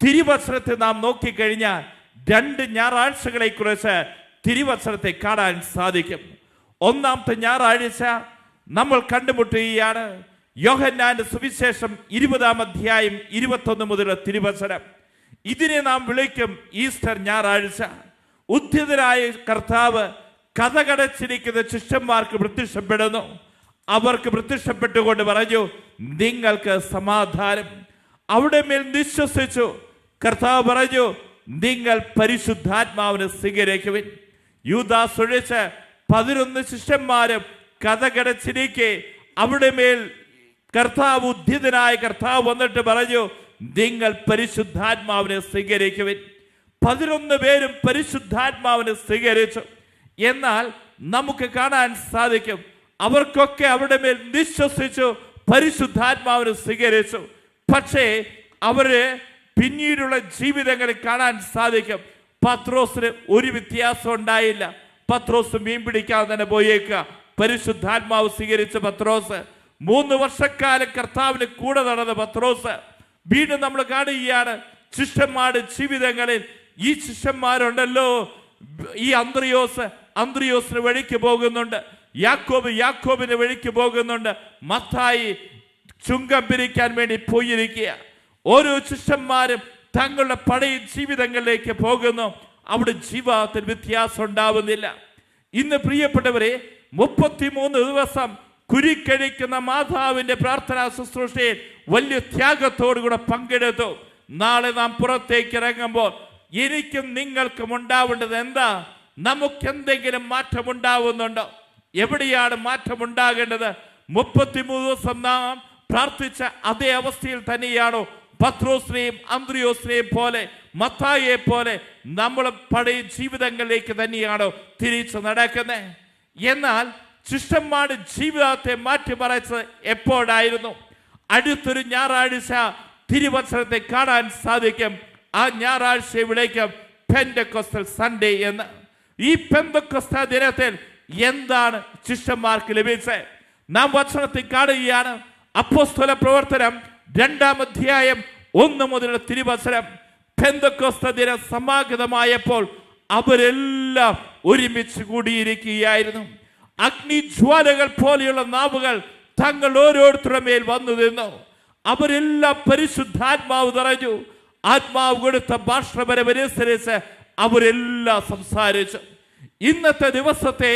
തിരുവചനത്തെ നാം നോക്കിക്കഴിഞ്ഞാൽ 2 ഞായറാഴ്ചകളെ കുറിച്ച് തിരുവചനത്തെ കാണാൻ സാധിക്കും. ഒന്നാമത്തെ ഞായറാഴ്ച നമ്മൾ കണ്ടുമുട്ടുകയാണ് യോഹന്നാന്റെ സുവിശേഷം 20-ാം അധ്യായം 21 മുതലുള്ള തിരുവചനം. ഇതിനെ നാം വിളിക്കും ഈസ്റ്റർ ഞായറാഴ്ച. ഉദ്ധിതനായ കർത്താവ് കഥകടച്ചിരിക്കുന്ന ശിഷ്യന്മാർക്ക് പ്രത്യക്ഷപ്പെടുന്നു. അവർക്ക് പ്രത്യക്ഷപ്പെട്ടുകൊണ്ട് പറഞ്ഞു, നിങ്ങൾക്ക് സമാധാനം. അവിടെ മേൽ വിശ്വസിച്ചു. കർത്താവ് പറഞ്ഞു, നിങ്ങൾ പരിശുദ്ധാത്മാവിനെ സ്വീകരിക്കുവിൻ. യൂദാസ് ഒഴിച്ച് 11 ശിഷ്യന്മാരും കഥകടച്ചിരിക്കെ അവിടെ മേൽ കർത്താവ്, ഉദ്ധിതനായ കർത്താവ് വന്നിട്ട് പറഞ്ഞു, നിങ്ങൾ പരിശുദ്ധാത്മാവിനെ സ്വീകരിക്കുവിൻ. 11 പേരും പരിശുദ്ധാത്മാവിനെ സ്വീകരിച്ചു. എന്നാൽ നമുക്ക് കാണാൻ സാധിക്കും അവർക്കൊക്കെ അവിടെ മേൽ വിശ്വസിച്ചു, പരിശുദ്ധാത്മാവിനെ സ്വീകരിച്ചു. പക്ഷേ അവര് പിന്നീടുള്ള ജീവിതങ്ങളിൽ കാണാൻ സാധിക്കും പത്രോസിന് ഒരു വ്യത്യാസം ഉണ്ടായില്ല. പത്രോസ് മീൻ പിടിക്കാൻ തന്നെ പോയേക്കുക. പരിശുദ്ധാത്മാവ് സ്വീകരിച്ച പത്രോസ്, 3 വർഷക്കാലം കർത്താവിന് കൂടെ നടന്ന പത്രോസ്. വീണ്ടും നമ്മൾ കാണുകയാണ് ശിഷ്യന്മാരുടെ ജീവിതങ്ങളിൽ ഈ ശിഷ്യന്മാരുണ്ടല്ലോ. ഈ അന്ത്രയോസിന് വഴിക്ക് പോകുന്നുണ്ട്. യാക്കോബിന്റെ വഴിക്ക് പോകുന്നുണ്ട്. മത്തായി ചുങ്കം പിരിക്കാൻ വേണ്ടി പോയിരിക്കുക. ഓരോ ശിഷ്യന്മാരും തങ്ങളുടെ പഴയ ജീവിതങ്ങളിലേക്ക് പോകുന്നു. അവിടെ ജീവിതത്തിൽ വ്യത്യാസം ഉണ്ടാവുന്നില്ല. ഇന്ന് പ്രിയപ്പെട്ടവരെ, 33 ദിവസം കുരിക്കഴിക്കുന്ന മാതാവിന്റെ പ്രാർത്ഥനാ ശുശ്രൂഷയിൽ വലിയ ത്യാഗത്തോടുകൂടെ പങ്കെടുത്തു. നാളെ നാം പുറത്തേക്ക് ഇറങ്ങുമ്പോൾ എനിക്കും നിങ്ങൾക്കും ഉണ്ടാവേണ്ടത് എന്താ? നമുക്കെന്തെങ്കിലും മാറ്റം ഉണ്ടാവുന്നുണ്ടോ? എവിടെയാണ് മാറ്റം ഉണ്ടാകേണ്ടത്? 33 ദിവസം നാം പ്രാർത്ഥിച്ച അതേ അവസ്ഥയിൽ തന്നെയാണോ? പത്രോസിനെയും അന്ത്രയോസിനെയും പോലെ, മത്തായിയെ പോലെ നമ്മൾ പഴയ ജീവിതങ്ങളിലേക്ക് തന്നെയാണോ തിരിച്ചു നടക്കുന്നത്? എന്നാൽ ശിഷ്യന്മാരുടെ ജീവിതത്തെ മാറ്റിമറിച്ചത് എപ്പോഴായിരുന്നു? അടുത്തൊരു ഞായറാഴ്ച തിരുവചനത്തെ കാണാൻ സാധിക്കും. ആ ഞായറാഴ്ചയെ വിളിക്കും പെന്തക്കോസ്റ്റൽ സൺഡേ എന്ന്. ഈ പെന്തക്കോസ്ത ദിനത്തിൽ എന്താണ് ശിഷ്യന്മാർക്ക് ലഭിച്ചത്? നാം വചനത്തിൽ കാണുകയാണ്. അപ്പോസ്തല പ്രവർത്തനം 2-ാം അധ്യായം 1 മുതലുള്ള തിരുവചനം. പെന്തക്കോസ്ത ദിനം സമാഗതമായപ്പോൾ അവരെല്ലാം ഒരുമിച്ച് കൂടിയിരിക്കുകയായിരുന്നു. അഗ്നിജ്വാലകൾ പോലെയുള്ള നാവുകൾ തങ്ങൾ ഓരോരുത്തരുടെ മേൽ വന്നു നിന്നു. അവരെല്ലാം പരിശുദ്ധാത്മാവ് നിറഞ്ഞു. ആത്മാവ് കൊടുത്ത ഭാഷപരമനുസരിച്ച് അവരെല്ലാം സംസാരിച്ചു. ഇന്നത്തെ ദിവസത്തെ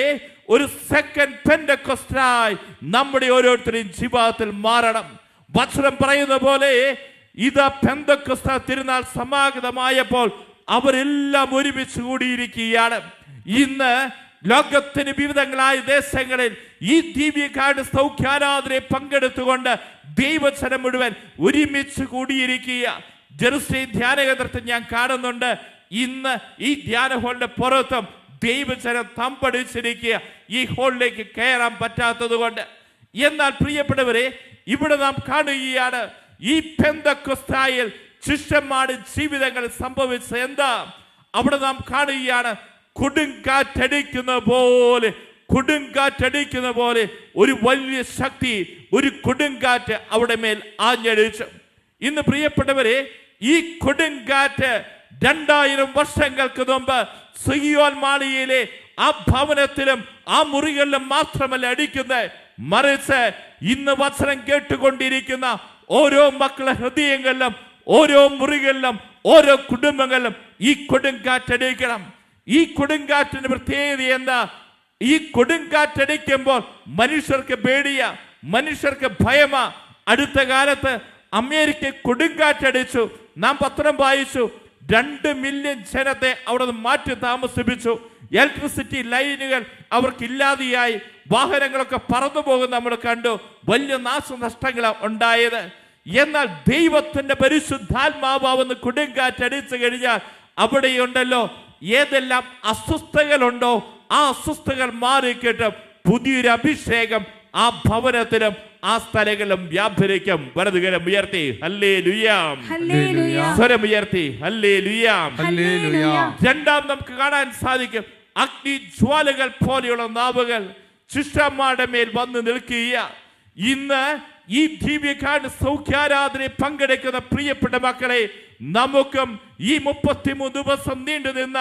ഒരു സെക്കൻഡ് പെന്തക്കോസ്റ്റായി നമ്മുടെ ഓരോരുത്തരുടെയും ജീവിതത്തിൽ മാറണം. വചനം പറയുന്ന പോലെ ഇതാ പെന്തക്കോസ്ത തിരുനാൾ സമാഗതമായപ്പോൾ അവരെല്ലാം ഒരുമിച്ച് കൂടിയിരിക്കുകയാണ്. ഇന്ന് ലോകത്തിന് വിവിധങ്ങളായ ദേശങ്ങളിൽ ഈ ദിവ്യകാരുണ്യ സൗഖ്യാരാധനയെ പങ്കെടുത്തുകൊണ്ട് ദൈവജനം മുഴുവൻ ഒരുമിച്ച് കൂടിയിരിക്കുക. ജെറുസലേം ധ്യാന കേന്ദ്രത്തിൽ ഞാൻ കാണുന്നുണ്ട്. ഇന്ന് ഈ ധ്യാന ഹോളിന്റെ പുറത്തും ദൈവജനം തമ്പടിച്ചിരിക്കുക, ഈ ഹോളിലേക്ക് കയറാൻ പറ്റാത്തത് കൊണ്ട്. എന്നാൽ പ്രിയപ്പെട്ടവരെ, ഇവിടെ നാം കാണുകയാണ് ഈ പെന്തക്കോസ്തായിൽ ശിഷ്യന്മാരുടെ ജീവിതങ്ങളിൽ സംഭവിച്ച എന്താ? അവിടെ നാം കാണുകയാണ് കൊടുങ്കാറ്റടിക്കുന്ന പോലെ ഒരു വലിയ ശക്തി, ഒരു കൊടുങ്കാറ്റ് അവിടെ മേൽ ആഞ്ഞടിച്ചു. ഇന്ന് പ്രിയപ്പെട്ടവരെ, ഈ കൊടുങ്കാറ്റ് 2000 വർഷങ്ങൾക്ക് മുമ്പ് സിയോൻ മാളികയിലെ ആ ഭവനത്തിലും ആ മുറികളിലും മാത്രമല്ല അടിക്കുന്നത്, മറിച്ച് ഇന്ന് വചനം കേട്ടുകൊണ്ടിരിക്കുന്ന ഓരോ മക്കളുടെ ഹൃദയങ്ങളിലും, ഓരോ മുറികളിലും, ഓരോ കുടുംബങ്ങളിലും ഈ കൊടുങ്കാറ്റടിക്കണം. ഈ കൊടുങ്കാറ്റിന്റെ പ്രത്യേകത എന്താ? ഈ കൊടുങ്കാറ്റടിക്കുമ്പോൾ മനുഷ്യർക്ക് പേടിയാ, മനുഷ്യർക്ക് ഭയമാ. അടുത്ത കാലത്ത് അമേരിക്ക കൊടുങ്കാറ്റടിച്ചു. നാം പത്രം വായിച്ചു, 2 മില്യൺ ജനത്തെ അവിടെ നിന്ന് മാറ്റി താമസിപ്പിച്ചു. ഇലക്ട്രിസിറ്റി ലൈനുകൾ അവർക്കില്ലാതെയായി. വാഹനങ്ങളൊക്കെ പറന്നു പോകുന്ന നമ്മൾ കണ്ടു. വലിയ നാശനഷ്ടങ്ങളാണ് ഉണ്ടായത്. എന്നാൽ ദൈവത്തിന്റെ പരിശുദ്ധാത്മാവെന്ന് കൊടുങ്കാറ്റടിച്ചു കഴിഞ്ഞാൽ അവിടെയുണ്ടല്ലോ ഏതെല്ലാം അസ്വസ്ഥതകളുണ്ടോ ആ അസ്വസ്ഥതകൾ മാറിക്കിട്ടും. പുതിയൊരു അഭിഷേകം ആ ഭവനത്തിലും ആ സ്ഥലങ്ങളിലും വ്യാപരിക്കും. വലതുകരം ഉയർത്തി ഹല്ലേലൂയാ, സ്വരം ഉയർത്തി ഹല്ലേലൂയാ. രണ്ടാം നമുക്ക് കാണാൻ സാധിക്കും അഗ്നിജ്വാലകൾ പോലെയുള്ള നാവുകൾ ശിഷ്യന്മാരുടെ മേൽ വന്ന് നിൽക്കുക. ഇന്ന് ഈ ദിവ്യകാരുണ്യ സൗഖ്യാരാധനയെ പങ്കെടുക്കുന്ന പ്രിയപ്പെട്ട മക്കളെ, നമുക്കും ഈ 33 ദിവസം നീണ്ടു നിന്ന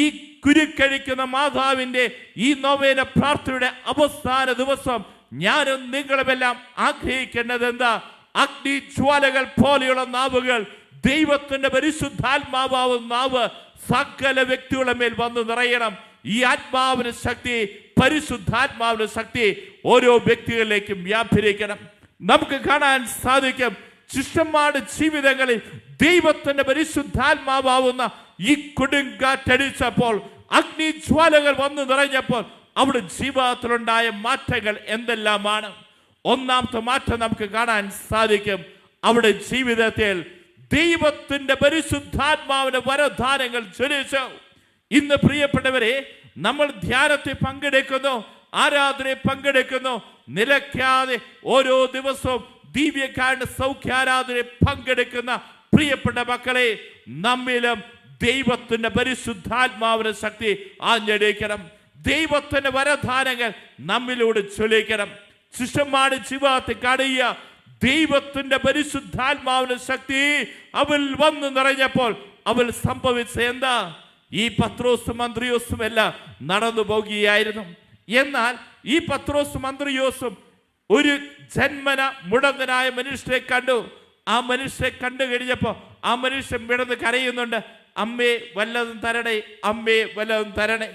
ഈ കുരുക്കഴിക്കുന്ന മാതാവിന്റെ ഈ നൊവേന പ്രാർത്ഥനയുടെ അവസാന ദിവസം ഞാനും നിങ്ങളുമെല്ലാം ആഗ്രഹിക്കേണ്ടത് എന്താ? അഗ്നി ജ്വാലകൾ പോലെയുള്ള നാവുകൾ, ദൈവത്തിന്റെ പരിശുദ്ധാത്മാവാവുന്ന നാവ് സകല വ്യക്തികളുടെ മേൽ വന്ന് നിറയണം. ഈ ആത്മാവിന്റെ ശക്തി, പരിശുദ്ധാത്മാവിന്റെ ശക്തി ഓരോ വ്യക്തികളിലേക്കും വ്യാപരിക്കണം. നമുക്ക് കാണാൻ സാധിക്കും ശിഷ്യന്മാരുടെ ജീവിതങ്ങളിൽ ദൈവത്തിന്റെ പരിശുദ്ധാത്മാവാവുന്ന ഈ കൊടുങ്കാറ്റടിച്ചപ്പോൾ, അഗ്നി ജ്വാലകൾ വന്നു നിറഞ്ഞപ്പോൾ അവിടെ ജീവിതത്തിലുണ്ടായ മാറ്റങ്ങൾ എന്തെല്ലാമാണ്? ഒന്നാമത്തെ മാറ്റം നമുക്ക് കാണാൻ സാധിക്കും, അവിടെ ജീവിതത്തിൽ ദൈവത്തിന്റെ പരിശുദ്ധാത്മാവിന്റെ വരദാനങ്ങൾ ജ്വലിച്ചു. ഇന്ന് പ്രിയപ്പെട്ടവരെ, നമ്മൾ ധ്യാനത്തിൽ പങ്കെടുക്കുന്നു, ആരാധനയിൽ പങ്കെടുക്കുന്നു, നിലയ്ക്കാതെ ഓരോ ദിവസവും ദിവ്യകാരുണ്യ സൗഖ്യാരാധനയിൽ പങ്കെടുക്കുന്ന പ്രിയപ്പെട്ട മക്കളെ, നമ്മിലും ദൈവത്തിന്റെ പരിശുദ്ധാത്മാവിന്റെ ശക്തി ആഞ്ഞടിക്കണം. ദൈവത്തിന്റെ വരദാനങ്ങൾ നമ്മിലൂടെ ജ്വലിക്കണം. ശിഷ്യന്മാരുടെ ജീവിതത്തിൽ കാണുക, ദൈവത്തിന്റെ പരിശുദ്ധാത്മാവിന്റെ ശക്തി അവൽ വന്നു നിറഞ്ഞപ്പോൾ അവൽ സംഭവിച്ച എന്താ? ഈ പത്രോസും അന്ത്രയോസും എല്ലാം നടന്നു പോകുകയായിരുന്നു. എന്നാൽ ഈ പത്രോസും അന്ത്രയോസും ഒരു ജന്മന മുടന്തനായ മനുഷ്യരെ കണ്ടു. ആ മനുഷ്യരെ കണ്ടു കഴിഞ്ഞപ്പോൾ ആ മനുഷ്യൻ വിടന്ന് കരയുന്നുണ്ട്, അമ്മേ വല്ലതും തരണേ, അമ്മേ വല്ലതും തരണേ.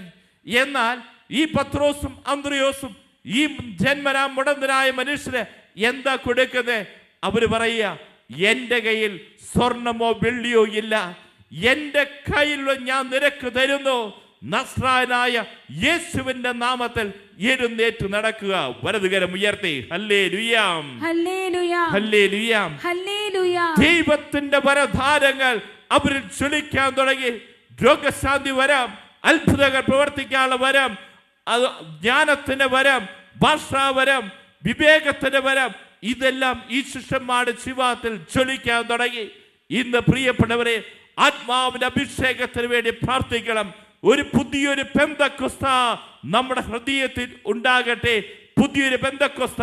എന്നാൽ ഈ പത്രോസും അന്ത്രയോസും ഈ ജന്മനാ മുടന്തനായ മനുഷ്യര് എന്താ കൊടുക്കുന്നത്? അവര് പറയുക, എൻ്റെ കയ്യിൽ സ്വർണമോ വെള്ളിയോ ഇല്ല, എൻ്റെ കയ്യിലുള്ള ഞാൻ നിനക്ക് തരുന്നു, നസ്രായനായ യേശുവിന്റെ നാമത്തിൽ എഴുന്നേറ്റ് നടക്കുക. വലതുകരം ഉയർത്തി ഹല്ലേലൂയ, ഹല്ലേലൂയ, ഹല്ലേലൂയ, ഹല്ലേലൂയ. ദൈവത്തിന്റെ വരദാനങ്ങൾ അവരിൽ ജ്വലിക്കാൻ തുടങ്ങി. രോഗശാന്തി വരം, അത്ഭുതങ്ങൾ പ്രവർത്തിക്കാനുള്ള വരം, അത് ജ്ഞാനത്തിന്റെ വരം, ഭാഷാവരം, വിവേകത്തിന്റെ വരം, ഇതെല്ലാം ഈ ശിഷ്യന്മാരുടെ ജീവിതത്തിൽ ജ്വലിക്കാൻ തുടങ്ങി. ഇന്ന് പ്രിയപ്പെട്ടവരെ, ആത്മാവിന്റെ അഭിഷേകത്തിന് വേണ്ടി പ്രാർത്ഥിക്കണം. ഒരു പുതിയൊരു പെന്തക്കോസ്ത നമ്മുടെ ഹൃദയത്തിൽ ഉണ്ടാകട്ടെ. പുതിയൊരു പെന്തക്കോസ്ത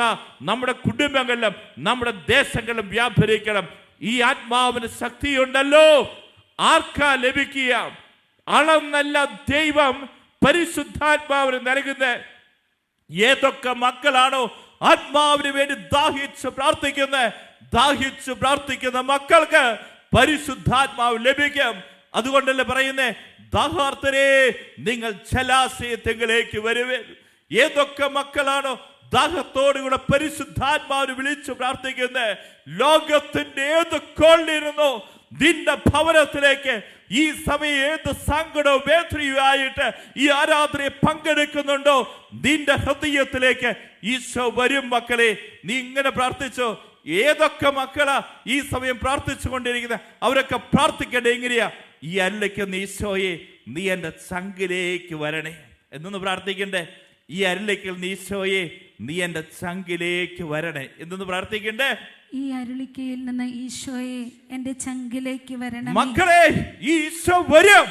നമ്മുടെ കുടുംബങ്ങളിലും നമ്മുടെ ദേശങ്ങളിലും വ്യാപരിക്കണം. ഈ ആത്മാവിന് ശക്തിയുണ്ടല്ലോ, ആർക്കാ ലഭിക്കുക? അളന്നല്ല ദൈവം പരിശുദ്ധാത്മാവിന് നൽകുന്നത്. ഏതൊക്കെ മക്കളാണോ ആത്മാവിന് വേണ്ടി ദാഹിച്ച് പ്രാർത്ഥിക്കുന്ന മക്കൾക്ക് പരിശുദ്ധാത്മാവ് ലഭിക്കും. അതുകൊണ്ടല്ലേ പറയുന്നേ, ദാഹാർത്തരെ നിങ്ങൾ ജലാശയത്തിലേക്ക് വരുവേൻ. ഏതൊക്കെ മക്കളാണോ ദാഹത്തോടുകൂടെ പരിശുദ്ധാത്മാവിനെ വിളിച്ച് പ്രാർത്ഥിക്കുന്നത്, ലോകത്തിന്റെ ഏത് കോണിലിരുന്നോ നിന്റെ ഭവനത്തിലേക്ക് ഈ സമയം ഏത് സങ്കടവും വേദനയുമായിട്ട് ഈ ആരാധനയെ പങ്കെടുക്കുന്നുണ്ടോ, നിന്റെ ഹൃദയത്തിലേക്ക് ഈശോ വരും. മക്കളെ, നീ ഇങ്ങനെ പ്രാർത്ഥിച്ചോ. ഏതൊക്കെ മക്കളാ ഈ സമയം പ്രാർത്ഥിച്ചു കൊണ്ടിരിക്കുന്നത്, അവരൊക്കെ പ്രാർത്ഥിക്കേണ്ടത് എങ്ങനെയാ? ഈ അരുളിക്കുന്ന ഈശോയെ നീ എൻ്റെ ചങ്കിലേക്ക് വരണേ എന്നൊന്ന് പ്രാർത്ഥിക്കണ്ടേ. ഈ അരുളിക്കൽ ഈശോയെ നീ എൻ്റെ ചങ്കിലേക്ക് വരണേ എന്നൊന്ന് പ്രാർത്ഥിക്കണ്ടേ. ഈ അരുളിക്കയിൽ നിന്ന് ഈശോയെ എൻ്റെ ചങ്കിലേക്ക് വരണം. മക്കളെ, ഈ ഈശോ വരും,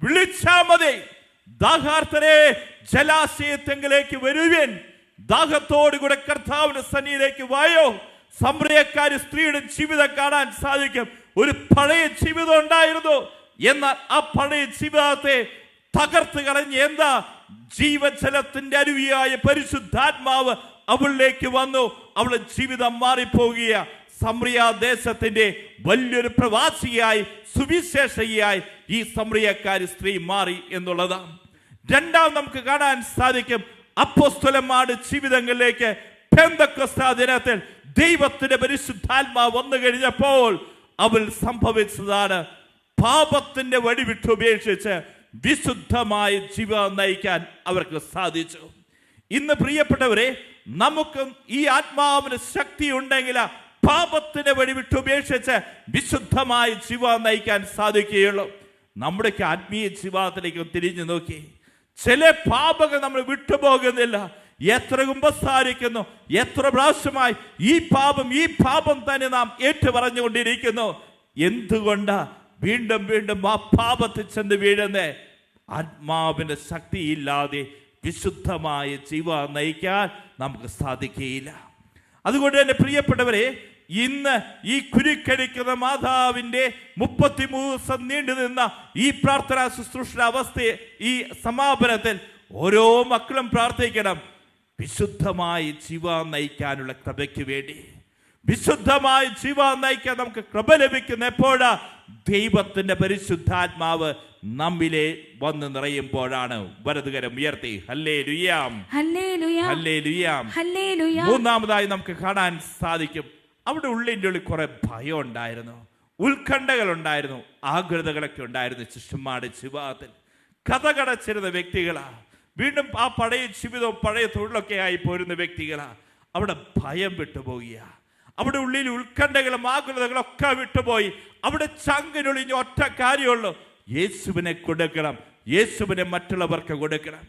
വിളിച്ചാ മതി. ദാഹാർത്തരെ ജലാശയത്തെങ്കിലേക്ക് വരുവൻ. ദാഹത്തോടുകൂടെ കർത്താവിന്റെ സന്നിധിയിലേക്ക് വായോ. സമറിയക്കാരി സ്ത്രീയുടെ ജീവിതം കാണാൻ സാധിക്കും. ഒരു പഴയ ജീവിതം ഉണ്ടായിരുന്നു, എന്നാൽ ആ പഴയ ജീവിതത്തെ തകർത്ത് കളഞ്ഞ് എന്താ? ജീവജലത്തിന്റെ അരുവിയായ പരിശുദ്ധാത്മാവ് അവളിലേക്ക് വന്നു. അവളുടെ ജീവിതം മാറിപ്പോകുക. സമറിയ ദേശത്തിന്റെ വലിയൊരു പ്രവാസിയായി, സുവിശേഷയായി ഈ സമറിയക്കാരി സ്ത്രീ മാറി എന്നുള്ളതാണ്. രണ്ടാം നമുക്ക് കാണാൻ സാധിക്കും, അപ്പോസ്തലന്മാരുടെ ജീവിതങ്ങളിലേക്ക് പെന്തക്കോസ്താ ദിനത്തിൽ ദൈവത്തിന്റെ പരിശുദ്ധാത്മാവ് വന്നു കഴിഞ്ഞപ്പോൾ അവൾ സംഭവിച്ചതാണ്, പാപത്തിന്റെ വഴി വിട്ടുപേക്ഷിച്ച് വിശുദ്ധമായ ജീവിതം നയിക്കാൻ അവർക്ക് സാധിച്ചു. ഇന്ന് പ്രിയപ്പെട്ടവരെ, നമുക്കും ഈ ആത്മാവിന് ശക്തി ഉണ്ടെങ്കിൽ പാപത്തിന്റെ വഴി വിട്ടുപേക്ഷിച്ച് വിശുദ്ധമായ ജീവിതം നയിക്കാൻ സാധിക്കുകയുള്ളൂ. നമ്മുടെ ആത്മീയ ജീവിതത്തിലേക്ക് തിരിഞ്ഞു നോക്കി, ചില പാപങ്ങൾ നമ്മൾ വിട്ടുപോകുന്നില്ല. എത്ര കുമ്പസാരിക്കുന്നു, എത്ര പ്രാവശ്യമായി ഈ പാപം തന്നെ നാം ഏറ്റുപറഞ്ഞുകൊണ്ടിരിക്കുന്നു. എന്തുകൊണ്ടാ വീണ്ടും വീണ്ടും ആ പാപത്തിൽ ചെന്ന് വീഴുന്നേ? ആത്മാവിന്റെ ശക്തിയില്ലാതെ വിശുദ്ധമായ ജീവിതം നയിക്കാൻ നമുക്ക് സാധിക്കുകയില്ല. അതുകൊണ്ട് തന്നെ പ്രിയപ്പെട്ടവരെ, ഇന്ന് ഈ കുരുക്കടിക്കുന്ന മാതാവിന്റെ 33 ദിവസം നീണ്ടു നിന്ന ഈ പ്രാർത്ഥനാ ശുശ്രൂഷ അവസ്ഥയെ ഈ സമാപനത്തിൽ ഓരോ മക്കളും പ്രാർത്ഥിക്കണം. വിശുദ്ധമായി ജീവൻ നയിക്കാനുള്ള കൃപയ്ക്ക് വേണ്ടി. വിശുദ്ധമായി ജീവൻ നയിക്കാൻ നമുക്ക് കൃപ ലഭിക്കുന്ന എപ്പോഴാ? ദൈവത്തിന്റെ പരിശുദ്ധാത്മാവ് നമ്മിലെ വന്ന് നിറയുമ്പോഴാണ്. വലതുകരം ഉയർത്തി ഹല്ലേലൂയാം, ഹല്ലേലൂയ, ഹല്ലേലൂയാം, ഹല്ലേലൂയ. മൂന്നാമതായി നമുക്ക് കാണാൻ സാധിക്കും, അവിടെ ഉള്ളിൻ്റെ ഉള്ളിൽ കുറെ ഭയം ഉണ്ടായിരുന്നു, ഉത്കണ്ഠകൾ ഉണ്ടായിരുന്നു, ആകുലതകളൊക്കെ ഉണ്ടായിരുന്നു. ശിഷ്യന്മാരുടെ ജീവിതത്തിൽ കഥകടച്ചിരുന്ന വ്യക്തികളാ. വീണ്ടും ആ പഴയ ജീവിതവും പഴയ തൊഴിലൊക്കെ ആയി പോരുന്ന വ്യക്തികളാ. അവിടെ ഭയം വിട്ടുപോകുക. അവിടെ ഉള്ളിൽ ഉത്കണ്ഠകളും ആകുലതകളും ഒക്കെ വിട്ടുപോയി. അവിടെ ചങ്കിനുള്ളിൽ ഒറ്റ കാര്യമുള്ളൂ, യേശുവിനെ കൊടുക്കണം, യേശുവിനെ മറ്റുള്ളവർക്ക് കൊടുക്കണം.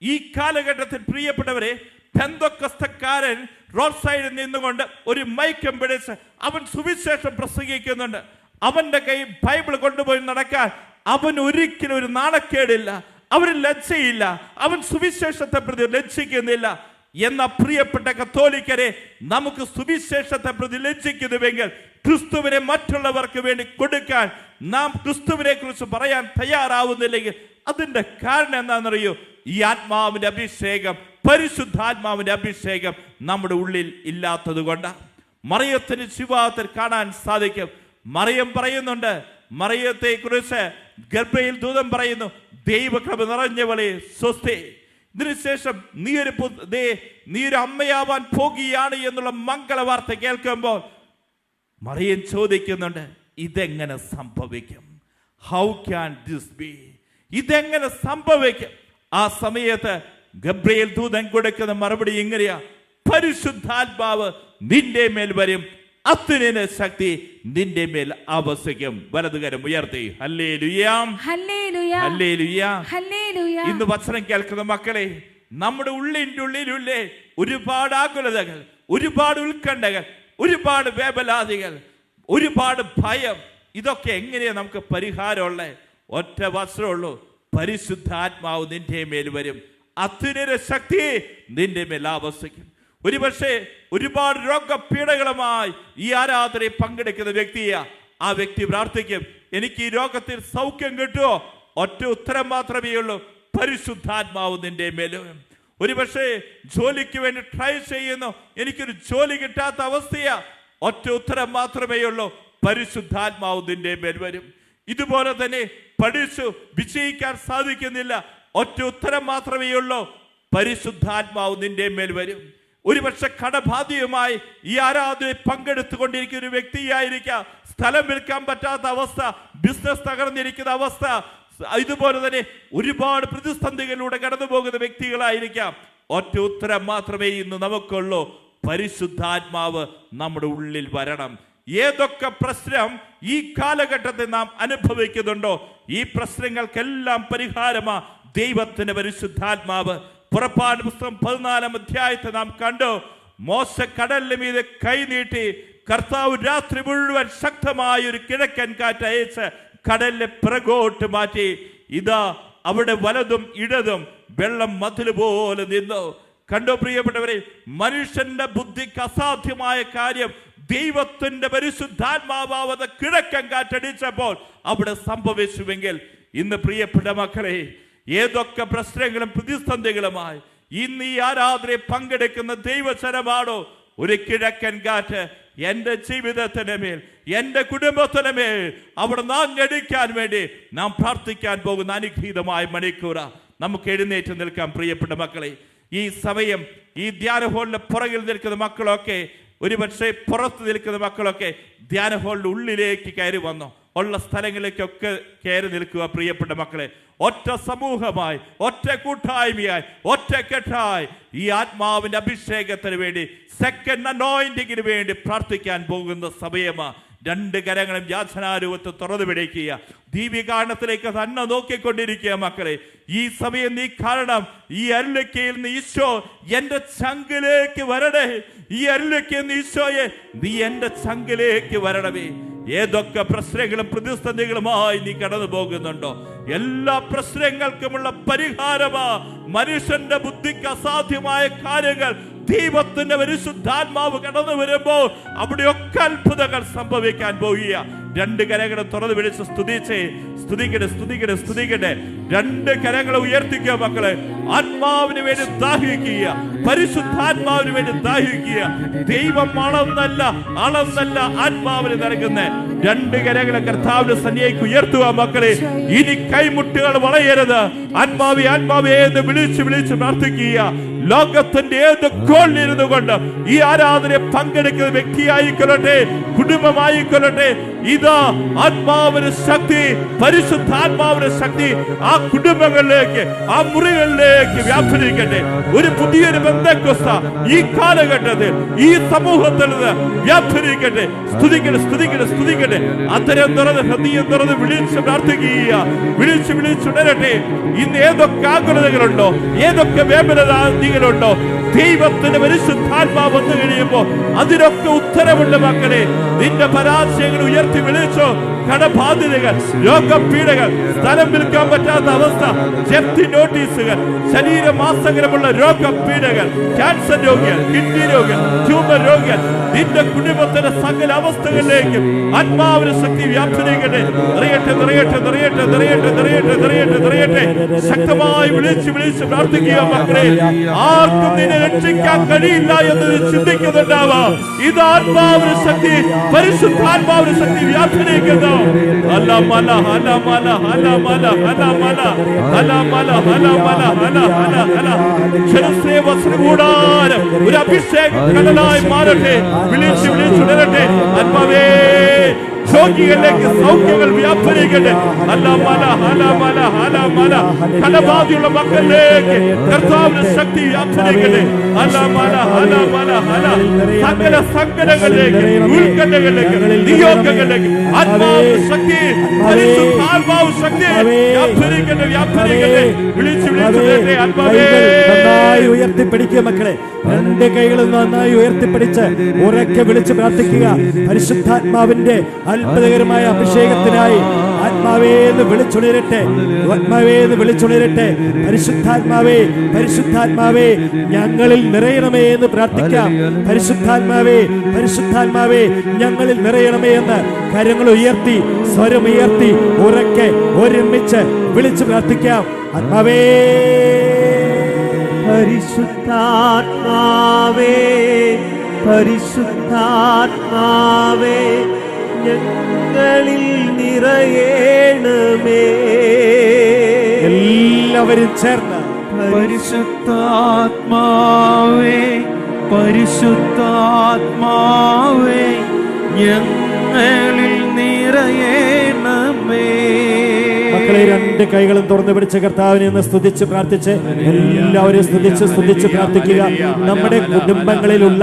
ഈ കാലഘട്ടത്തിൽ പ്രിയപ്പെട്ടവരെ, പെന്തക്കോസ്തക്കാരൻ റോഡ് സൈഡിൽ നിന്നുകൊണ്ട് ഒരു മൈക്കം പിടിച്ച് അവൻ സുവിശേഷം പ്രസംഗിക്കുന്നുണ്ട്. അവന്റെ കൈ ബൈബിൾ കൊണ്ടുപോയി നടക്കാൻ അവൻ ഒരിക്കലും ഒരു നാണക്കേടില്ല, അവന് ലജ്ജയില്ല, അവൻ സുവിശേഷത്തെ പ്രതി ലജ്ജിക്കുന്നില്ല. എന്ന പ്രിയപ്പെട്ട കത്തോലിക്കരെ, നമുക്ക് സുവിശേഷത്തെ പ്രതി ലജ്ജിക്കുന്നുവെങ്കിൽ ക്രിസ്തുവിനെ മറ്റുള്ളവർക്ക് വേണ്ടി കൊടുക്കാൻ നാം ക്രിസ്തുവിനെ കുറിച്ച് പറയാൻ തയ്യാറാവുന്നില്ലെങ്കിൽ അതിന്റെ കാരണം എന്താണെന്നറിയോ? ഈ ആത്മാവിന്റെ അഭിഷേകം, പരിശുദ്ധാത്മാവിന്റെ അഭിഷേകം നമ്മുടെ ഉള്ളിൽ ഇല്ലാത്തത് കൊണ്ടാണ്. മറിയത്തിന് ജീവിതത്തിൽ കാണാൻ സാധിക്കും. മറിയം പറയുന്നുണ്ട്, മറിയത്തെ കുറിച്ച് ഗബ്രിയേൽ ദൂതൻ പറയുന്നു, ദൈവകൃപ നിറഞ്ഞവളെ സ്വസ്തി. ഇതിനുശേഷം നീ ഒരു അമ്മയാവാൻ പോകുകയാണ് എന്നുള്ള മംഗളവാർത്ത കേൾക്കുമ്പോൾ മറിയം ചോദിക്കുന്നുണ്ട്, ഇതെങ്ങനെ സംഭവിക്കും? How can this B? ഇതെങ്ങനെ സംഭവിക്കും? ആ സമയത്ത് ഗബ്രിയേൽ ദൂതൻ കൊടുക്കുന്ന മറുപടി ഇങ്ങനെയാ, പരിശുദ്ധാത്മാവ് നിന്റെ മേൽ വരും, അത്യുന്നത ശക്തി നിന്റെ മേൽ ആവസിക്കും. വലതുകരം ഉയർത്തി ഹല്ലേലൂയാം, ഹല്ലേലൂയ, ഹല്ലേലൂയ, ഹല്ലേലൂയ. ഇന്ന് വചനം കേൾക്കുന്ന മക്കളെ, നമ്മുടെ ഉള്ളിൻ്റെ ഉള്ളിലുള്ളേ ഒരുപാട് ആകുലതകൾ, ഒരുപാട് ഉത്കണ്ഠകൾ, ഒരുപാട് വേവലാതികൾ, ഒരുപാട് ഭയം. ഇതൊക്കെ എങ്ങനെയാ നമുക്ക് പരിഹാരമുള്ളത്? ഒറ്റ വസ്ത്രമുള്ളൂ, പരിശുദ്ധാത്മാവ് നിന്റെ മേൽ വരും, അത്യുന്നത ശക്തി നിന്റെ മേൽ ആവസിക്കും. ഒരുപക്ഷെ ഒരുപാട് രോഗപീഠകളുമായി ഈ ആരാധനയിൽ പങ്കെടുക്കുന്ന വ്യക്തിയാ. ആ വ്യക്തി പ്രാർത്ഥിക്കും, എനിക്ക് ഈ രോഗത്തിൽ സൗഖ്യം കിട്ടുമോ? ഒറ്റ ഉത്തരം മാത്രമേ ഉള്ളൂ, പരിശുദ്ധാത്മാവ് നിന്റെ മേലും. ഒരുപക്ഷെ ജോലിക്ക് വേണ്ടി ട്രൈ ചെയ്യുന്നു, എനിക്കൊരു ജോലി കിട്ടാത്ത അവസ്ഥയാ. ഒറ്റ ഉത്തരം മാത്രമേ ഉള്ളൂ, പരിശുദ്ധാത്മാവ് നിന്റെ മേൽ വരും. ഇതുപോലെ തന്നെ പഠിച്ചു വിജയിക്കാൻ സാധിക്കുന്നില്ല, ഒറ്റ ഉത്തരം മാത്രമേ ഉള്ളൂ, പരിശുദ്ധാത്മാവ് നിന്റെ മേൽ വരും. ഒരുപക്ഷെ കടബാധ്യവുമായി ഈ ആരാധനയിൽ പങ്കെടുത്തുകൊണ്ടിരിക്കുന്ന ഒരു വ്യക്തിയായിരിക്കാം. സ്ഥലം വിൽക്കാൻ പറ്റാത്ത അവസ്ഥ, ബിസിനസ് തകർന്നിരിക്കുന്ന അവസ്ഥ, ഇതുപോലെ തന്നെ ഒരുപാട് പ്രതിസന്ധികളിലൂടെ കടന്നു പോകുന്ന വ്യക്തികളായിരിക്കാം. ഒറ്റ ഉത്തരം മാത്രമേ ഇന്ന് നമുക്കുള്ളൂ, പരിശുദ്ധാത്മാവ് നമ്മുടെ ഉള്ളിൽ വരണം. ഏതൊക്കെ പ്രശ്നം ഈ കാലഘട്ടത്തിൽ നാം അനുഭവിക്കുന്നുണ്ടോ, ഈ പ്രശ്നങ്ങൾക്കെല്ലാം പരിഹാരമാ ദൈവത്തിന്റെ പരിശുദ്ധാത്മാവ്. പുറപ്പാട് പുസ്തകം 14-ാം അധ്യായത്തെ നാം കണ്ടു. മോശ കടലിന് മീതെ കൈനീട്ടി കർത്താവ് രാത്രി മുഴുവൻ ശക്തമായ ഒരു കിഴക്കൻ കാറ്റ് അയച്ച് കടലിനെ പിറകോട്ട് മാറ്റി. ഇതാ അവിടെ വലതും ഇടതും വെള്ളം മതിൽ പോലെ നിന്നു. കണ്ടോ പ്രിയപ്പെട്ടവരെ, മനുഷ്യന്റെ ബുദ്ധിക്ക് അസാധ്യമായ കാര്യം ദൈവത്തിന്റെ പരിശുദ്ധാത്മാവാവത കിഴക്കൻ കാറ്റടിച്ചപ്പോൾ അവിടെ സംഭവിച്ചുവെങ്കിൽ ഇന്ന് പ്രിയപ്പെട്ട മക്കളെ, ഏതൊക്കെ പ്രശ്നങ്ങളും പ്രതിസന്ധികളുമായി ഇന്ന് ഈ ആരാധനയിൽ പങ്കെടുക്കുന്ന ദൈവജനമാണോ, ഒരു കിഴക്കൻ കാറ്റ് എൻ്റെ ജീവിതത്തിന് മേൽ, എൻ്റെ കുടുംബത്തിന് മേൽ അവിടെ നാഞ്ഞടിക്കാൻ വേണ്ടി നാം പ്രാർത്ഥിക്കാൻ പോകുന്ന അനുഗ്രഹീതമായ മണിക്കൂറാ. നമുക്ക് എഴുന്നേറ്റ് നിൽക്കാം പ്രിയപ്പെട്ട മക്കളെ. ഈ സമയം ഈ ധ്യാന ഹോളിന്റെ പുറകിൽ നിൽക്കുന്ന മക്കളൊക്കെ, ഒരുപക്ഷെ പുറത്ത് നിൽക്കുന്ന മക്കളൊക്കെ ധ്യാന ഹോളിന്റെ ഉള്ളിലേക്ക് കയറി വന്നു. ഉള്ള സ്ഥലങ്ങളിലേക്കൊക്കെ കയറി നിൽക്കുക പ്രിയപ്പെട്ട മക്കളെ. ഒറ്റ സമൂഹമായി, ഒറ്റ കൂട്ടായ്മയായി, ഒറ്റക്കെട്ടായി ഈ ആത്മാവിന്റെ അഭിഷേകത്തിന് വേണ്ടി, സെക്കൻഡ് അനോയിന്റിങ്ങിന് വേണ്ടി പ്രാർത്ഥിക്കാൻ പോകുന്ന സമയമാ. രണ്ട് കരങ്ങളും യാചനാരൂപത്തിൽ തുറന്നു പിടിക്കുക. ദീപികാരണത്തിലേക്ക് തന്നെ നോക്കിക്കൊണ്ടിരിക്കുക മക്കളെ. ഈ സമയം നീ കാരണം ഈ അരുളക്കയിൽ നിന്ന് ഈശോ എന്റെ ചങ്കിലേക്ക് വരണേ, ഈ അരുളക്കയിൽ നിന്ന് ഈശോയെ നീ എന്റെ ചങ്കിലേക്ക് വരണമേ. ഏതൊക്കെ പ്രശ്നങ്ങളും പ്രതിസന്ധികളുമായി നീ കടന്നു പോകുന്നുണ്ടോ, എല്ലാ പ്രശ്നങ്ങൾക്കുമുള്ള പരിഹാരമാ. മനുഷ്യന്റെ ബുദ്ധിക്ക് അസാധ്യമായ കാര്യങ്ങൾ ദൈവത്തിന്റെ പരിശുദ്ധാത്മാവ് കടന്നു വരുമ്പോൾ അവിടെയൊക്കെ അത്ഭുതങ്ങൾ സംഭവിക്കാൻ പോവുക. രണ്ട് കരങ്ങളും തുറന്ന് വിളിച്ച് സ്തുതിക്കട്ടെ. രണ്ട് കരങ്ങളെ ഉയർത്തിക്കുക മക്കളെ. ആത്മാവിന് വേണ്ടി ദാഹിക്കുക, പരിശുദ്ധാത്മാവിന് വേണ്ടി ദാഹിക്കുക. ദൈവം അളന്നല്ല ആത്മാവിന് നൽകുന്ന രണ്ട് കരങ്ങളെ കർത്താവിന്റെ സന്നിധിക്ക് ഉയർത്തുക മക്കളെ. ഇനി കൈമുട്ടുകൾ വളയരുത്. ആത്മാവേ എന്ന് വിളിച്ച് പ്രാർത്ഥിക്കുക. ലോകത്തിന്റെ ഏത് കോണിലിരുന്നു കൊണ്ട് ഈ ആരാധനയെ പങ്കെടുക്കുന്ന വ്യക്തിയായിക്കൊള്ളട്ടെ, കുടുംബമായിക്കൊള്ളട്ടെ, ഇതാ ആത്മാവിന്റെ ശക്തി, പരിശുദ്ധാത്മാവിന്റെ ശക്തി ആ കുടുംബങ്ങളിലേക്ക്, ആ മുറികളിലേക്ക് വ്യാപരിക്കട്ടെ. ഒരു പുതിയൊരു ബന്ധക്കോസ്ത ഈ കാലഘട്ടത്തിൽ, ഈ സമൂഹത്തിൽ നിന്ന് വ്യാപരിക്കട്ടെ. സ്തുതിക്കട്ടെ. അത്തരം തുറന്ന് ഹൃദയം തുറന്ന് വിളിച്ച് പ്രാർത്ഥിക്കുക. വിളിച്ചുണരട്ടെ. ഇന്ന് ഏതൊക്കെ ആകുലതകളുണ്ടോ, ഏതൊക്കെ വേദനകളുണ്ടോ, ദൈവത്തിന്റെ പരിശുദ്ധാത്മാവ് വന്നു കഴിയുമ്പോൾ അതിനൊക്കെ ഉത്തരവുണ്ട് മക്കളെ. നിന്റെ പരാജയങ്ങൾ ഉയർത്തി വിളിച്ചോ. കടബാധ്യതകൾ, രോഗപീഠകൾ, സ്ഥലം വിൽക്കാൻ പറ്റാത്ത അവസ്ഥ, ജപ്തി നോട്ടീസുകൾ, ശരീരമാസകരമുള്ള രോഗപീഠകൾ, ക്യാൻസർ രോഗികൾ, കിഡ്നി രോഗികൾ, ട്യൂമർ രോഗികൾ, നിന്റെ കുടുംബത്തിന്റെ സകല അവസ്ഥകളിലേക്കും ആത്മാവിന്റെ ശക്തി വ്യാപരിക്കട്ടെ. നിറയട്ടെ. ശക്തമായി വിളിച്ച് പ്രാർത്ഥിക്കുക മക്കളെ. ആർക്കും നിന്നെ രക്ഷിക്കാൻ കഴിയില്ല എന്ന് ചിന്തിക്കുന്നുണ്ടാവാം. ഇത് ആത്മാവിന്റെ ശക്തി, പരിശുദ്ധാത്മാവിന്റെ ശക്തി വ്യാപരിക്കുന്നു. ഒരു അഭിഷേക കടലായി മാറട്ടെ. വിളിച്ചുണരട്ടെ. ആത്മാവേ, രോഗികളിലേക്ക് സൗഖ്യങ്ങൾ വ്യാപരിക്കട്ടെ. കടബാധിയുള്ള മക്കളിലേക്ക് കർത്താവിന്റെ ശക്തി വ്യാപരിക്കട്ടെ. സകല സങ്കടങ്ങളിലേക്ക്, ഉത്കണ്ഠകളിലേക്ക്, നിയോഗങ്ങളിലേക്ക് ആത്മാവ് ശക്തി, പരിശുദ്ധാത്മാവ് ശക്തി വ്യാപരിക്കട്ടെ. വിളിച്ചുണരട്ടെ. ആത്മാവേ, നന്നായി ഉയർത്തിപ്പിടിക്കുക മക്കളെ. രണ്ട് കൈകളും നന്നായി ഉയർത്തിപ്പിടിച്ച് ഉറക്കെ വിളിച്ച് പ്രാർത്ഥിക്കുക. പരിശുദ്ധാത്മാവിന്റെ അത്ഭുതകരമായ അഭിഷേകത്തിനായി ആത്മാവേന്ന് വിളിച്ചുണരട്ടെ. പരിശുദ്ധാത്മാവേ ഞങ്ങളിൽ നിറയണമേ എന്ന് പ്രാർത്ഥിക്കാം. പരിശുദ്ധാത്മാവേ ഞങ്ങളിൽ നിറയണമേ എന്ന് കരങ്ങൾ ഉയർത്തി, സ്വരമുയർത്തി, ഉറക്കെ ഒരുമിച്ച് വിളിച്ച് പ്രാർത്ഥിക്കാം. ആത്മാവേ, പരിശുദ്ധാത്മാവേ ഞങ്ങളിൽ നിറയണമേ. എല്ലാവരും ചേർന്ന് പരിശുദ്ധാത്മാവേ ഞങ്ങളിൽ നിറയണമേ. മക്കളെ, രണ്ട് കൈകളും തുറന്നു പിടിച്ച് കർത്താവിനെ ഒന്ന് സ്തുതിച്ച് പ്രാർത്ഥിച്ച് എല്ലാവരും സ്തുതിച്ച് പ്രാർത്ഥിക്കുക. നമ്മുടെ കുടുംബങ്ങളിലുള്ള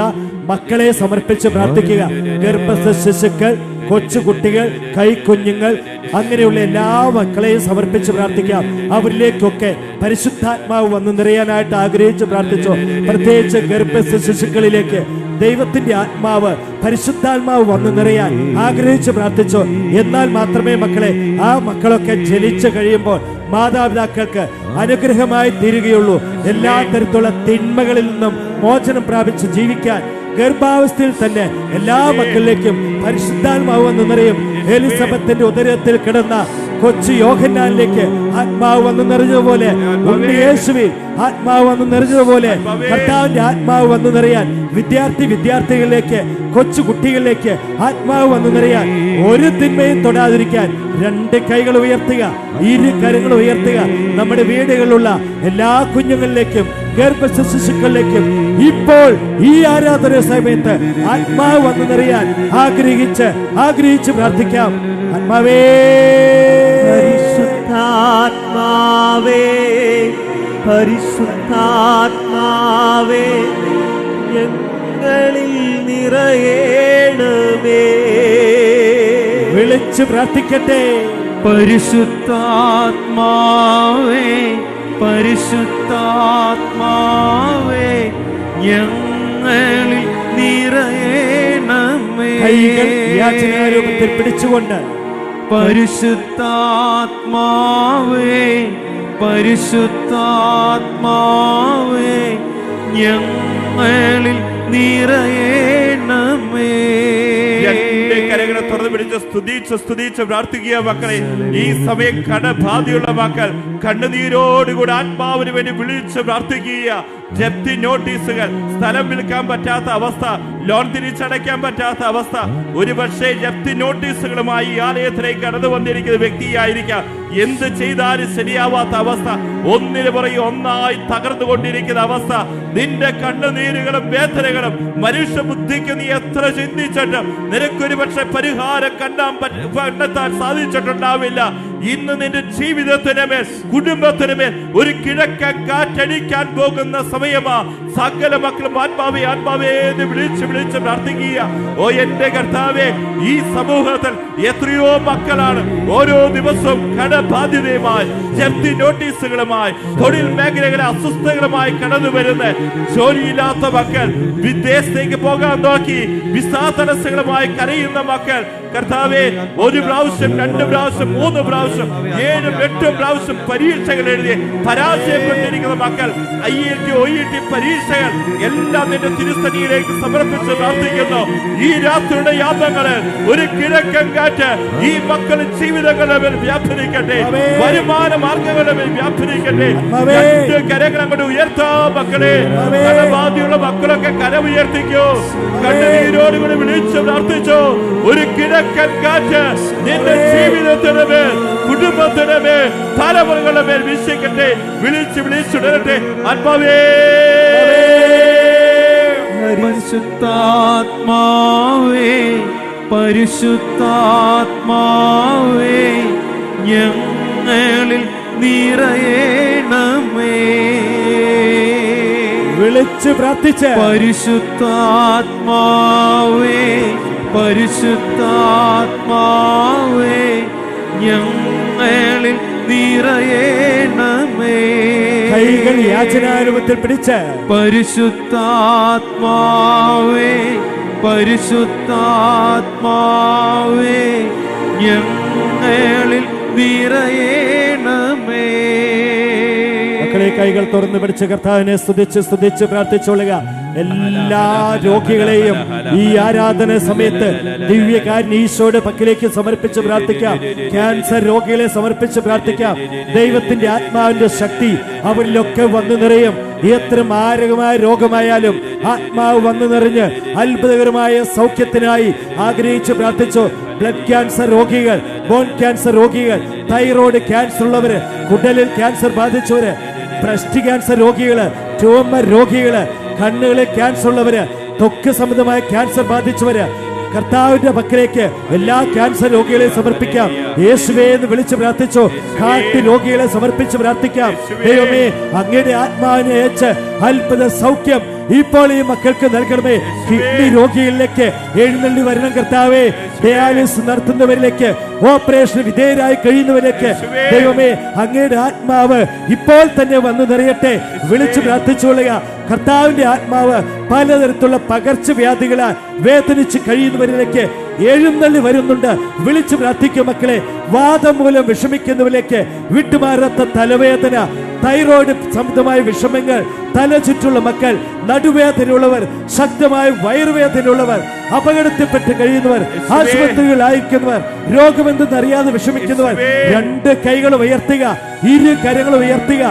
മക്കളെ സമർപ്പിച്ച് പ്രാർത്ഥിക്കുക. ഗർഭസ്ഥ ശിശുക്കൾ, കൊച്ചുകുട്ടികൾ, കൈക്കുഞ്ഞുങ്ങൾ, അങ്ങനെയുള്ള എല്ലാ മക്കളെയും സമർപ്പിച്ച് പ്രാർത്ഥിക്കാം. അവരിലേക്കൊക്കെ പരിശുദ്ധാത്മാവ് വന്ന് നിറയാനായിട്ട് ആഗ്രഹിച്ച് പ്രാർത്ഥിച്ചോ. പ്രത്യേകിച്ച് ഗർഭസ്ഥ ശിശുക്കളിലേക്ക് ദൈവത്തിന്റെ ആത്മാവ്, പരിശുദ്ധാത്മാവ് വന്ന് നിറയാൻ ആഗ്രഹിച്ച് പ്രാർത്ഥിച്ചോ. എന്നാൽ മാത്രമേ മക്കളെ, ആ മക്കളൊക്കെ ജനിച്ചു കഴിയുമ്പോൾ മാതാപിതാക്കൾക്ക് അനുഗ്രഹമായി തീരുകയുള്ളൂ. എല്ലാ തരത്തിലുള്ള തിന്മകളിൽ നിന്നും മോചനം പ്രാപിച്ച് ജീവിക്കാൻ ഗർഭാവസ്ഥയിൽ തന്നെ എല്ലാ മക്കളിലേക്കും പരിശുദ്ധാത്മാവ് വന്ന് നിറയും. എലിസബത്തിന്റെ ഉദരത്തിൽ കിടന്ന കൊച്ചു യോഹന്നാനിലേക്ക് ആത്മാവ് വന്ന് നിറഞ്ഞതുപോലെ, യേശുവിൽ ആത്മാവ് വന്ന് നിറഞ്ഞതുപോലെ കർത്താവിന്റെ ആത്മാവ് വന്ന് നിറയാൻ വിദ്യാർത്ഥികളിലേക്ക്, കൊച്ചു കുട്ടികളിലേക്ക് ആത്മാവ് വന്ന് നിറയാൻ, ഒരു തിന്മയും തൊടാതിരിക്കാൻ രണ്ട് കൈകൾ ഉയർത്തുക, ഇരു കരങ്ങൾ ഉയർത്തുക. നമ്മുടെ വീടുകളിലുള്ള എല്ലാ കുഞ്ഞുങ്ങളിലേക്കും ഗർഭസ്ഥ ശിശുക്കളിലേക്കും ഇപ്പോൾ ഈ ആരാധന സമയത്ത് ആത്മാവ് വന്ന് നിറയാൻ ആഗ്രഹിച്ച് പ്രാർത്ഥിക്കാം. ആത്മാവേ, പരിശുദ്ധാത്മാവേ ഞങ്ങളിൽ നിറയണമേ. വിളിച്ച് പ്രാർത്ഥിക്കട്ടെ. പരിശുദ്ധാത്മാവേ ഞങ്ങളിൽ നിറയണമേ. കൈകൾ യാചനാരൂപത്തിൽ പിടിച്ചുകൊണ്ട് പരിശുദ്ധാത്മാവേ ഞങ്ങളിൽ ഞങ്ങളിൽ നിറയണമേ. രണ്ട് കരങ്ങളെ തുറന്നു പിടിച്ച് സ്തുതിച്ച് പ്രാർത്ഥിക്കുക മക്കളെ. ഈ സമയം കടബാധയുള്ള മക്കൾ കണ്ണുനീരോടുകൂടി ആത്മാവിന് വേണ്ടി വിളിച്ച് പ്രാർത്ഥിക്കുക. ജപ്തി നോട്ടീസുകൾ, സ്ഥലം വിൽക്കാൻ പറ്റാത്ത അവസ്ഥ, ലോൺ തിരിച്ചടയ്ക്കാൻ പറ്റാത്ത അവസ്ഥ, ഒരുപക്ഷെ ജപ്തി നോട്ടീസുകളുമായി ഈ ആലയത്തിലേക്ക് കടന്നു വന്നിരിക്കുന്ന വ്യക്തിയായിരിക്കാം. എന്ത് ചെയ്താലും ശരിയാവാത്ത അവസ്ഥ, ഒന്നിനു പുറകെ ഒന്നായി തകർന്നുകൊണ്ടിരിക്കുന്ന അവസ്ഥ. നിന്റെ കണ്ണുനീരുകളും വേദനകളും മനുഷ്യ ബുദ്ധിക്ക് നീ എത്ര ചിന്തിച്ചിട്ടും നിനക്കൊരു പക്ഷെ പരിഹാരം കണ്ടെത്താൻ സാധിച്ചിട്ടുണ്ടാവില്ല. ഇന്ന് നിന്റെ ജീവിതത്തിന് മേൽ, കുടുംബത്തിന് മേൽ ഒരു കിഴക്കൻ കാറ്റടിക്കാൻ പോകുന്ന സമയമാ. സകല മക്കളും ആത്മാവേ ആത്മാവേ എന്ന് വിളിച്ച് പ്രാർത്ഥിക്കുക. ഓ എന്റെ കർത്താവേ, ഈ സമൂഹത്തിൽ എത്രയോ മക്കളാണ് ഓരോ ദിവസവും കടബാധ്യതയുമായി, ജപ്തി നോട്ടീസുകളുമായി, തൊഴിൽ മേഖലകളെ അസ്വസ്ഥകളുമായി കടന്നു വരുന്ന ജോലിയില്ലാത്ത മക്കൾ, വിദേശത്തേക്ക് പോകാൻ നോക്കി വിസാ തടസ്സങ്ങളുമായി കരയുന്ന മക്കൾ, കർത്താവേ, ഒരു പ്രാവശ്യം, 2 പ്രാവശ്യം, 3 പ്രാവശ്യം, 7, 8 പ്രാവശ്യം പരീക്ഷകൾ എഴുതി പരാജയപ്പെട്ടിരിക്കുന്ന മക്കൾ, IELT, OET പരീക്ഷകൾ എല്ലാം നിന്റെ തിരുസന്നിധിയിലേക്ക് സമർപ്പിച്ച് പ്രാർത്ഥിക്കുന്നു. ഈ രാത്രിയുടെ യാത്രങ്ങളിൽ ഒരു കിഴക്കൻ കാറ്റ് ഈ മക്കളുടെ ജീവിതങ്ങളുടെ മേൽ വ്യാപരിക്കട്ടെ, വരുമാന മാർഗങ്ങളുടെ മേൽ വ്യാപരിക്കട്ടെ. 2 കരങ്ങൾ അങ്ങോട്ട് ഉയർത്താ മക്കളെ. കടബാധയുള്ള മക്കളൊക്കെ കര ഉയർത്തിക്കോ, കണ്ണുനീരോടുകൂടി വിളിച്ച് പ്രാർത്ഥിച്ചോ. ഒരു കിഴക്കൻ കാറ്റ് നിന്റെ ജീവിതത്തിന് മേൽ, കുടുംബത്തിന് മേൽ, തലമുറകളുടെ മേൽ വീശിക്കട്ടെ. വിളിച്ചുടരട്ടെ ആത്മാവേ. പരിശുദ്ധാത്മാവേ, പരിശുദ്ധാത്മാവേ, ഞങ്ങളിൽ നിറയണമേ. വിളിച്ച് പ്രാർത്ഥിച്ച് പരിശുദ്ധാത്മാവേ, പരിശുദ്ധാത്മാവേ, ഞങ്ങളിൽ നിറയണമേ. കൈകൾ യാചനാരൂപത്തിൽ പിടിച്ച് പരിശുദ്ധാത്മാവേ, പരിശുദ്ധാത്മാവേ, ഞങ്ങളിൽ നിറയണമേ. മക്കളെ, കൈകൾ തുറന്നു പിടിച്ച് കർത്താവിനെ സ്തുതിച്ച് പ്രാർത്ഥിച്ചോളുക. എല്ലാ രോഗികളെയും ഈ ആരാധന സമയത്ത് ദിവ്യകാരുണ്യ ഈശോയുടെ പക്കലേക്ക് സമർപ്പിച്ച് പ്രാർത്ഥിക്കാം. ക്യാൻസർ രോഗികളെ സമർപ്പിച്ച് പ്രാർത്ഥിക്കാം. ദൈവത്തിന്റെ ആത്മാവിന്റെ ശക്തി അവരിലൊക്കെ വന്നു നിറയും. എത്ര മാരകമായ രോഗമായാലും ആത്മാവ് വന്നു നിറഞ്ഞ് അത്ഭുതകരമായ സൗഖ്യത്തിനായി ആഗ്രഹിച്ച് പ്രാർത്ഥിച്ചു. ബ്ലഡ് ക്യാൻസർ രോഗികൾ, ബോൺ ക്യാൻസർ രോഗികൾ, തൈറോയ്ഡ് ക്യാൻസർ ഉള്ളവര്, കുടലിൽ ക്യാൻസർ ബാധിച്ചവര്, ബ്രസ്റ്റ് ക്യാൻസർ രോഗികള്, ട്യൂമർ രോഗികള്, കണ്ണുകളിൽ ക്യാൻസർ ഉള്ളവര്, ത്വക്ക് സംബന്ധമായ ക്യാൻസർ ബാധിച്ചവര്, കർത്താവിന്റെ പക്കലേക്ക് എല്ലാ ക്യാൻസർ രോഗികളെ സമർപ്പിക്കാം. യേശുവേ എന്ന് വിളിച്ച് പ്രാർത്ഥിച്ചു. ഹാർട്ട് രോഗികളെ സമർപ്പിച്ച് പ്രാർത്ഥിക്കാം. ദൈവമേ, അങ്ങയുടെ ആത്മാവിനെ അയച്ച് അത്ഭുത സൗഖ്യം ഇപ്പോൾ ഈ മക്കൾക്ക് നൽകണമേ. കിഡ്നി രോഗികളിലേക്ക് എഴുന്നള്ളി വരണം കർത്താവേ. ഡയാലിസിസ് നടത്തുന്നവരിലേക്ക്, ഓപ്പറേഷൻ വിധേയരായി കഴിയുന്നവരിലേക്ക് ദൈവമേ അങ്ങയുടെ ആത്മാവ് ഇപ്പോൾ തന്നെ വന്നു നിറയട്ടെ. വിളിച്ചു പ്രാർത്ഥിച്ചുകൊള്ളുക. കർത്താവിന്റെ ആത്മാവ് പലതരത്തിലുള്ള പകർച്ചവ്യാധികളാൽ വേദനിച്ച് കഴിയുന്നവരിലേക്ക് എഴുന്നള്ളി വരുന്നുണ്ട്. വിളിച്ചു പ്രാർത്ഥിക്കും മക്കളെ. വാദം മൂലം വിഷമിക്കുന്നവരിലേക്ക്, വിട്ടുമാറാത്ത തലവേദന, തൈറോയ്ഡ് സംബന്ധമായ വിഷമങ്ങൾ, തല ചുറ്റുള്ള മക്കൾ, നടുവേദനയുള്ളവർ, ശക്തമായ വയറുവേദനയുള്ളവർ, അപകടത്തിൽപ്പെട്ട് കഴിയുന്നവർ, ആശുപത്രികളായിരിക്കുന്നവർ, രോഗമെന്തെന്നറിയാതെ വിഷമിക്കുന്നവർ, 2 കൈകൾ ഉയർത്തുക, 2 കരങ്ങൾ ഉയർത്തുക.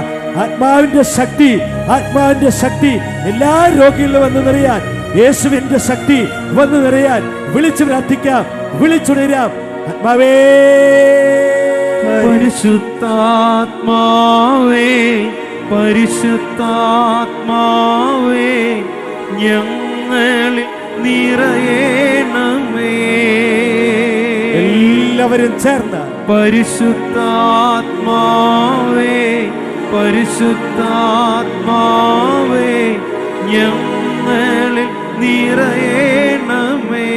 ആത്മാവിന്റെ ശക്തി, ആത്മാവിന്റെ ശക്തി എല്ലാ രോഗികളിലും വന്നു നിറയാൻ, യേശുവിന്റെ ശക്തി വന്നു നിറയാൻ വിളിച്ചു പ്രാർത്ഥിക്കാം, വിളിച്ചുണരാം. ആത്മാവേ, പരിശുദ്ധാത്മാവേ, പരിശുദ്ധാത്മാവേ, ഞങ്ങളിൽ നിറയണമേ. എല്ലാവരും ചേർന്ന് പരിശുദ്ധാത്മാവേ, പരിശുദ്ധാത്മാവേ, ഞങ്ങളിൽ നിറയണമേ.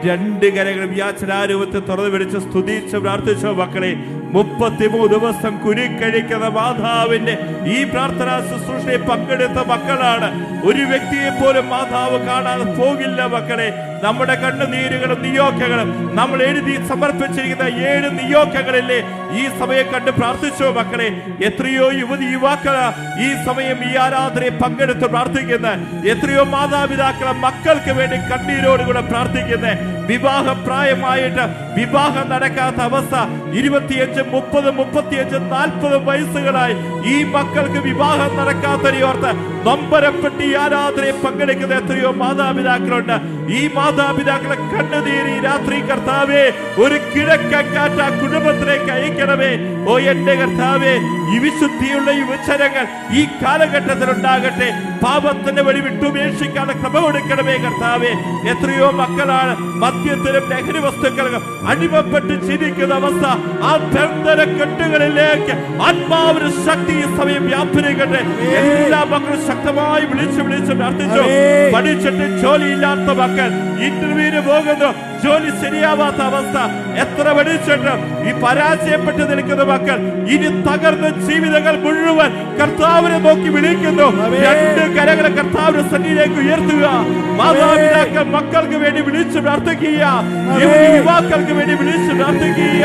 2 കരങ്ങളും യാചനാരൂപത്തെ തുറന്നു പിടിച്ച് സ്തുതിച്ച് പ്രാർത്ഥിച്ചോ മക്കളെ. 33 ദിവസം കുരുക്കഴിക്കുന്ന മാതാവിന്റെ ഈ പ്രാർത്ഥനാ ശുശ്രൂഷയിൽ പങ്കെടുത്ത മക്കളാണ്. ഒരു വ്യക്തിയെ പോലും മാതാവ് കാണാതെ പോകില്ല മക്കളെ. നമ്മുടെ കണ്ണുനീരുകളും നിയോഗങ്ങളും നമ്മൾ എഴുതി സമർപ്പിച്ചിരിക്കുന്ന 7 നിയോഗങ്ങളില്ലേ ഈ സമയം കണ്ട് പ്രാർത്ഥിച്ചോ മക്കളെ? എത്രയോ യുവാക്കള് ഈ സമയം ഈ ആരാധനയെ പങ്കെടുത്ത് പ്രാർത്ഥിക്കുന്ന, എത്രയോ മാതാപിതാക്കളെ മക്കൾക്ക് വേണ്ടി കണ്ണീരോടുകൂടെ പ്രാർത്ഥിക്കുന്ന, വിവാഹ പ്രായമായിട്ട് വിവാഹം നടക്കാത്ത അവസ്ഥ, 25, 30, 35, 40 വയസ്സുകളായി ഈ മക്കൾക്ക് വിവാഹം നടക്കാത്തവരോർത്ത് നൊമ്പരപ്പെട്ട് ഈ ആരാധനയെ പങ്കെടുക്കുന്ന എത്രയോ മാതാപിതാക്കളുണ്ട്. ഈ മാതാപിതാക്കളെ കണ്ണുനീരി രാത്രി കർത്താവേ ഒരു കിഴക്കൻ കാറ്റ് ആ കുടുംബത്തിലേക്ക് അയക്കണമേ. ഓ എന്റെ കർത്താവേ, ഈ വിശുദ്ധിയുള്ള യുവജനങ്ങൾ ഈ കാലഘട്ടത്തിൽ ഉണ്ടാകട്ടെ. പാപത്തിന്റെ വഴി വിട്ടുപേക്ഷിക്കാതെ ക്രമ കൊടുക്കണമേ കർത്താവേ. എത്രയോ മക്കളാണ് മദ്യത്തിലും ലഹരി വസ്തുക്കൾക്കും അടിമപ്പെട്ട് ചിരിക്കുന്ന അവസ്ഥ. ആ ബന്ധന കെട്ടുകളിലേക്ക് ആത്മാവിന്റെ ശക്തി ഈ സമയം വ്യാപരിക്കട്ടെ. എല്ലാ മക്കളും ശക്തമായി വിളിച്ചു പ്രാർത്ഥിച്ചു. പഠിച്ചിട്ട് ജോലിയില്ലാത്ത മക്കൾ, ഇന്റർവ്യൂവിന് പോകുന്നു, ജോലി ശരിയാവാത്ത അവസ്ഥ, എത്ര പഠിച്ചിട്ട് ഈ പരാജയപ്പെട്ട് നിൽക്കുന്ന മക്കൾ, ഇനി തകർന്ന ജീവിതങ്ങൾ മുഴുവൻ കർത്താവിനെ നോക്കി വിളിക്കുന്നു. 2 കരങ്ങളെ കർത്താവിന്റെ സന്നിധിയിലേക്ക് ഉയർത്തുക. മാതാപിതാക്കൾ മക്കൾക്ക് വേണ്ടി വിളിച്ചു പ്രാർത്ഥിക്കുക, യുവാക്കൾക്ക് വേണ്ടി വിളിച്ചു പ്രാർത്ഥിക്കുക.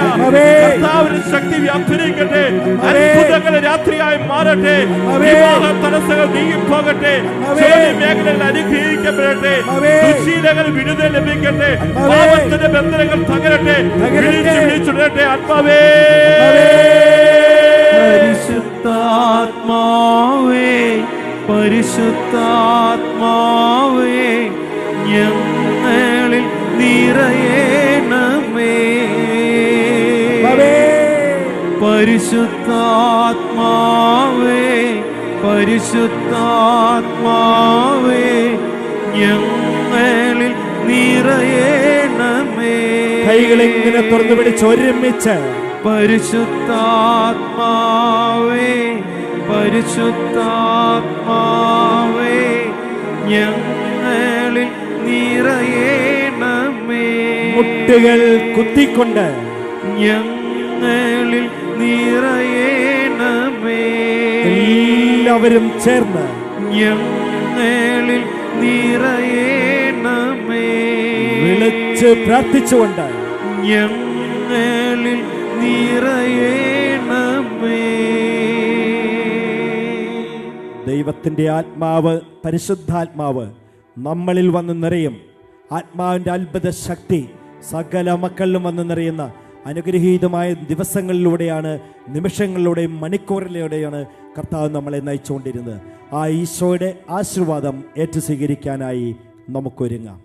കർത്താവിന്റെ ശക്തി വ്യാപരിക്കട്ടെ. അത്ഭുതങ്ങൾ രാത്രിയായി മാറട്ടെ. വിവാഹ തടസ്സങ്ങൾ നീങ്ങിപ്പോകട്ടെ. ജോലി മേഖലകൾ അനുഗ്രഹിക്കപ്പെടട്ടെ. ദുശീലങ്ങൾ വിടുതൽ ലഭിക്കട്ടെ. പാപത്തിന്റെ ബന്ധനങ്ങൾ തകരട്ടെ. വിളിച്ചുടരട്ടെ. ആത്മാവേ, പരിശുദ്ധാത്മാവേ, പരിശുദ്ധാത്മാവേ, ഞങ്ങളിൽ നിറയണമേ. പരിശുദ്ധാത്മാവേ, പരിശുദ്ധാത്മാവേ, ഞങ്ങളിൽ നിറയണമേ. കൈകളിങ്ങനെ തുറന്നു പിടിച്ച് ഒരുമിച്ച് പരിശുദ്ധാത്മാവേ, പരിശുദ്ധാത്മാവേ, ഞങ്ങളിൽ നിറയണമേ. മുട്ടുകൾ കുത്തിക്കൊണ്ട് ഞങ്ങളിൽ നിറയണമേ. എല്ലാവരും ചേർന്ന് ഞങ്ങളിൽ നിറയണമേ. വിളിച്ച് പ്രാർത്ഥിച്ചുകൊണ്ട് ഞങ്ങളിൽ നിറയണമേ. ദൈവത്തിന്റെ ആത്മാവ്, പരിശുദ്ധാത്മാവ് നമ്മളിൽ വന്ന് നിറയും. ആത്മാവിന്റെ അത്ഭുത ശക്തി സകല മക്കളിലും വന്ന് നിറയുന്ന അനുഗ്രഹീതമായ ദിവസങ്ങളിലൂടെയാണ്, നിമിഷങ്ങളിലൂടെയും മണിക്കൂറിലൂടെയാണ് കർത്താവ് നമ്മളെ നയിച്ചുകൊണ്ടിരുന്നത്. ആ ഈശോയുടെ ആശീർവാദം ഏറ്റു സ്വീകരിക്കാനായി നമുക്കൊരുങ്ങാം.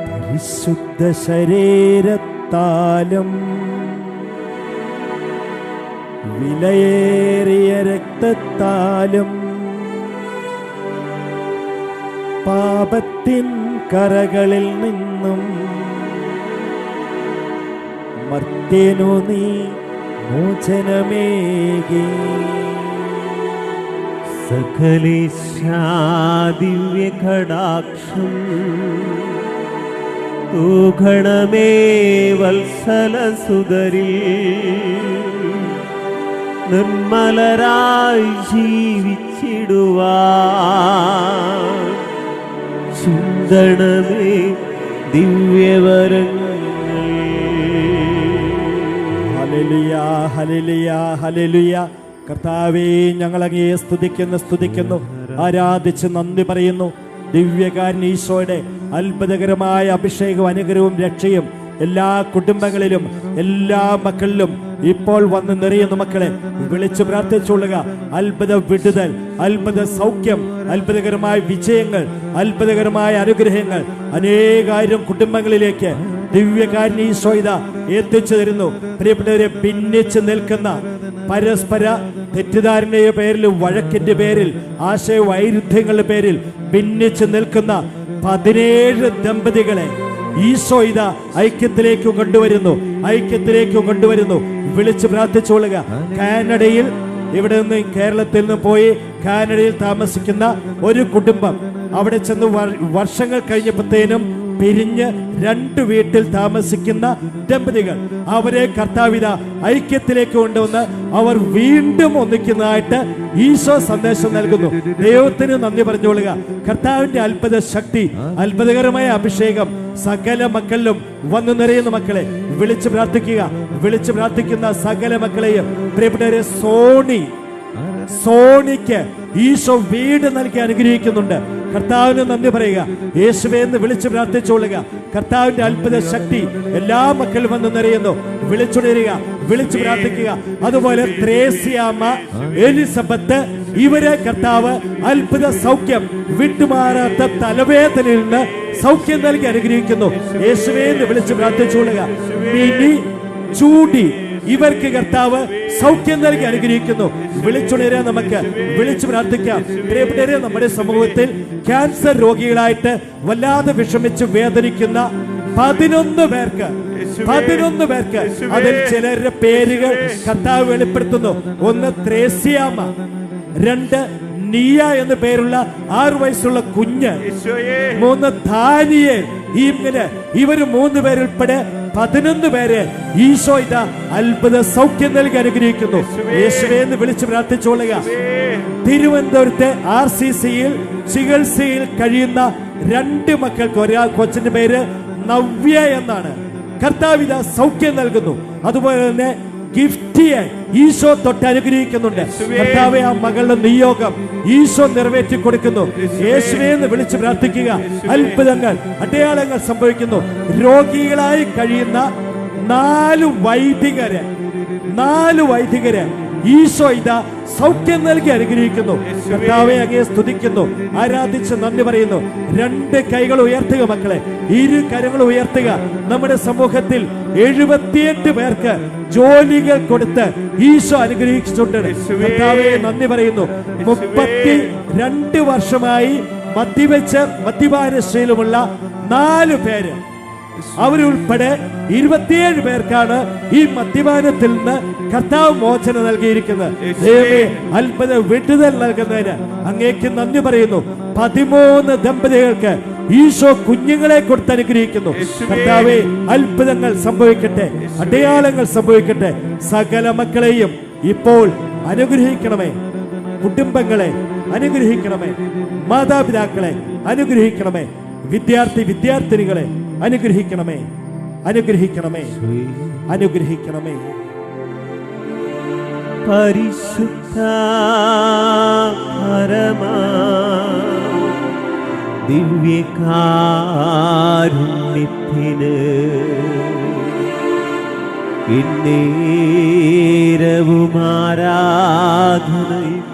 പരിശുദ്ധ ശരീരത്താലും വിലയേറിയ രക്തത്താലും പാപത്തിൻ കറകളിൽ നിന്നും മർത്യനു നീ മോചനമേകി. സകലേശാദിവ്യ കടാക്ഷം തൂഘണമേ വത്സലസുതരിൽ നിർമ്മലരായി ജീവിച്ചിടുവാൻ ചിന്തണമേ ദിവ്യവരങ്ങൾ. ഹല്ലേലൂയ, ഹല്ലേലൂയ, ഹല്ലേലൂയ. കർത്താവേ, ഞങ്ങൾ അങ്ങയെ സ്തുതിക്കുന്നു, ആരാധിച്ച് നന്ദി പറയുന്നു. ദിവ്യകാരുണ്യ ഈശോയുടെ അത്ഭുതകരമായ അഭിഷേകവും അനുഗ്രഹവും രക്ഷയും എല്ലാ കുടുംബങ്ങളിലും എല്ലാ മക്കളിലും ഇപ്പോൾ വന്ന് നിറയുന്നു. മക്കളെ വിളിച്ചു പ്രാർത്ഥിച്ചുകൊള്ളുക. അത്ഭുത വിടുതൽ, അത്ഭുത സൗഖ്യം, അത്ഭുതകരമായ വിജയങ്ങൾ, അത്ഭുതകരമായ അനുഗ്രഹങ്ങൾ അനേകായിരം കുടുംബങ്ങളിലേക്ക് ദിവ്യകാരുണ്യ ഈശോ ഇതാ എത്തിച്ചു തരുന്നു. പ്രിയപ്പെട്ടവരെ, ഭിന്നിച്ച് നിൽക്കുന്ന പരസ്പര തെറ്റിദ്ധാരണയുടെ പേരിൽ, വഴക്കിന്റെ പേരിൽ, ആശയവൈരുദ്ധ്യങ്ങളുടെ പേരിൽ ഭിന്നിച്ച് നിൽക്കുന്ന 17 ദമ്പതികളെ ഈശോ ഇതാ ഐക്യത്തിലേക്ക് കൊണ്ടുവരുന്നു. വിളിച്ച് പ്രാർത്ഥിച്ചുകൊള്ളുക. കാനഡയിൽ, ഇവിടെ നിന്ന് കേരളത്തിൽ നിന്ന് പോയി കാനഡയിൽ താമസിക്കുന്ന ഒരു കുടുംബം അവിടെ ചെന്ന് വർഷങ്ങൾ കഴിഞ്ഞപ്പോഴത്തേനും പിരിഞ്ഞ് രണ്ട് വീട്ടിൽ താമസിക്കുന്ന ദമ്പതികൾ, അവരെ കർത്താവിത ഐക്യത്തിലേക്ക് കൊണ്ടുവന്ന് അവർ വീണ്ടും ഒന്നിക്കുന്നതായിട്ട് ഈശോ സന്ദേശം നൽകുന്നു. ദൈവത്തിന് നന്ദി പറഞ്ഞുകൊള്ളുക. കർത്താവിന്റെ അത്ഭുത ശക്തി, അത്ഭുതകരമായ അഭിഷേകം സകല മക്കളിലും വന്നു നിറയുന്ന മക്കളെ വിളിച്ചു പ്രാർത്ഥിക്കുക. വിളിച്ചു പ്രാർത്ഥിക്കുന്ന സകല മക്കളെയും പ്രിയപ്പെട്ടവരെ, സോണിക്ക് ഈശോ വീട് നൽകി അനുഗ്രഹിക്കുന്നുണ്ട്. കർത്താവിന് നന്ദി പറയുക. യേശുവേ എന്ന് വിളിച്ചു പ്രാർത്ഥിച്ചുകൊള്ളുക. കർത്താവിന്റെ അത്ഭുത ശക്തി എല്ലാ മക്കളും വന്ന് നിറയുന്നു. വിളിച്ചുണരുക, വിളിച്ചു പ്രാർത്ഥിക്കുക. അതുപോലെ ത്രേസ്യാമ്മ, എലിസബത്ത്, ഇവരെ കർത്താവ് അത്ഭുത സൗഖ്യം, വിട്ടുമാറാത്ത തലവേദനയിൽ നിന്ന് സൗഖ്യം നൽകി അനുഗ്രഹിക്കുന്നു. യേശുവേ എന്ന് വിളിച്ചു പ്രാർത്ഥിച്ചുകൊള്ളുക. മിനി, ചൂടി, ഇവർക്ക് കർത്താവ് സൗഖ്യം നൽകി അനുഗ്രഹിക്കുന്നു. വിളിച്ചുണരാൻ നമുക്ക് വിളിച്ചു പ്രാർത്ഥിക്കാം. പ്രിയപ്പെട്ടവരെ, നമ്മുടെ സമൂഹത്തിൽ ക്യാൻസർ രോഗികളായിട്ട് വല്ലാതെ വിഷമിച്ച് വേദനിക്കുന്ന 11 പേർക്ക് അതിൽ ചിലരുടെ പേരുകൾ കർത്താവ് വെളിപ്പെടുത്തുന്നു. 1 ത്രേസ്യാമ്മ, 2 നിയ എന്ന് പേരുള്ള 6 വയസ്സുള്ള കുഞ്ഞ്, 3 ദാനിയേൽ. ഇവര് 3 പേരുൾപ്പെടെ 11 പേരെ ഈശോ ഇതാ അത്ഭുത സൗഖ്യം നൽകി അനുഗ്രഹിക്കുന്നു. യേശുവേ എന്ന് വിളിച്ച് പ്രാർത്ഥിച്ചോളുക. തിരുവനന്തപുരത്തെ RCCയിൽ ചികിത്സയിൽ കഴിയുന്ന 2 മക്കൾക്ക്, ഒരാൾ കൊച്ചിന്റെ പേര് നവ്യ എന്നാണ്. കർത്താവ് ഇതാ സൗഖ്യം നൽകുന്നു. അതുപോലെ തന്നെ ഗിഫ്റ്റിയെ ഈശോ തൊട്ട് അനുഗ്രഹിക്കുന്നുണ്ട്. കർത്താവെ, ആ മകളുടെ നിയോഗം ഈശോ നിറവേറ്റി കൊടുക്കുന്നു. യേശുവേ എന്ന് വിളിച്ച് പ്രാർത്ഥിക്കുക. അത്ഭുതങ്ങൾ, അടയാളങ്ങൾ സംഭവിക്കുന്നു. രോഗികളായി കഴിയുന്ന 4 വൈദികര് ഈശോ ഇതാ സൗഖ്യം നൽകി അനുഗ്രഹിക്കുന്നു. കർത്താവെ, അങ്ങയെ സ്തുതിക്കുന്നു, ആരാധിച്ച് നന്ദി പറയുന്നു. 2 കൈകൾ ഉയർത്തുക മക്കളെ, 2 കരങ്ങൾ ഉയർത്തുക. നമ്മുടെ സമൂഹത്തിൽ 78 പേർക്ക് ജോലികൾ കൊടുത്ത് ഈശോ അനുഗ്രഹിച്ചിട്ടുണ്ട്. കർത്താവെ, നന്ദി പറയുന്നു. 32 വർഷമായി മദ്യപാനശീലമുള്ള 4 പേര്, അവരുൾപ്പെടെ 27 പേർക്കാണ് ഈ മദ്യപാനത്തിൽ നിന്ന് കർത്താവ് മോചനം നൽകിയിരിക്കുന്നത്. ദൈവമേ, അത്ഭുത വിടുതൽ നൽകുന്നതിന് അങ്ങേക്ക് നന്ദി പറയുന്നു. 13 ദമ്പതികൾക്ക് ഈശോ കുഞ്ഞുങ്ങളെ കൊടുത്ത് അനുഗ്രഹിക്കുന്നു. കർത്താവേ, അത്ഭുതങ്ങൾ സംഭവിക്കട്ടെ, അടയാളങ്ങൾ സംഭവിക്കട്ടെ. സകല മക്കളെയും ഇപ്പോൾ അനുഗ്രഹിക്കണമേ. കുടുംബങ്ങളെ അനുഗ്രഹിക്കണമേ. മാതാപിതാക്കളെ അനുഗ്രഹിക്കണമേ. വിദ്യാർത്ഥിനികളെ അനുഗ്രഹിക്കണമേ. പരിശുദ്ധ പരമാ ദിവ്യകാരുണ്യത്തിന് എന്നേരവും ആരാധനയും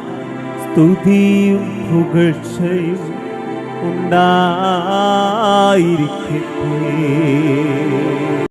സ്തുതിയും പുകഴ്ചയും ഉണ്ടായിരിക്കട്ടെ.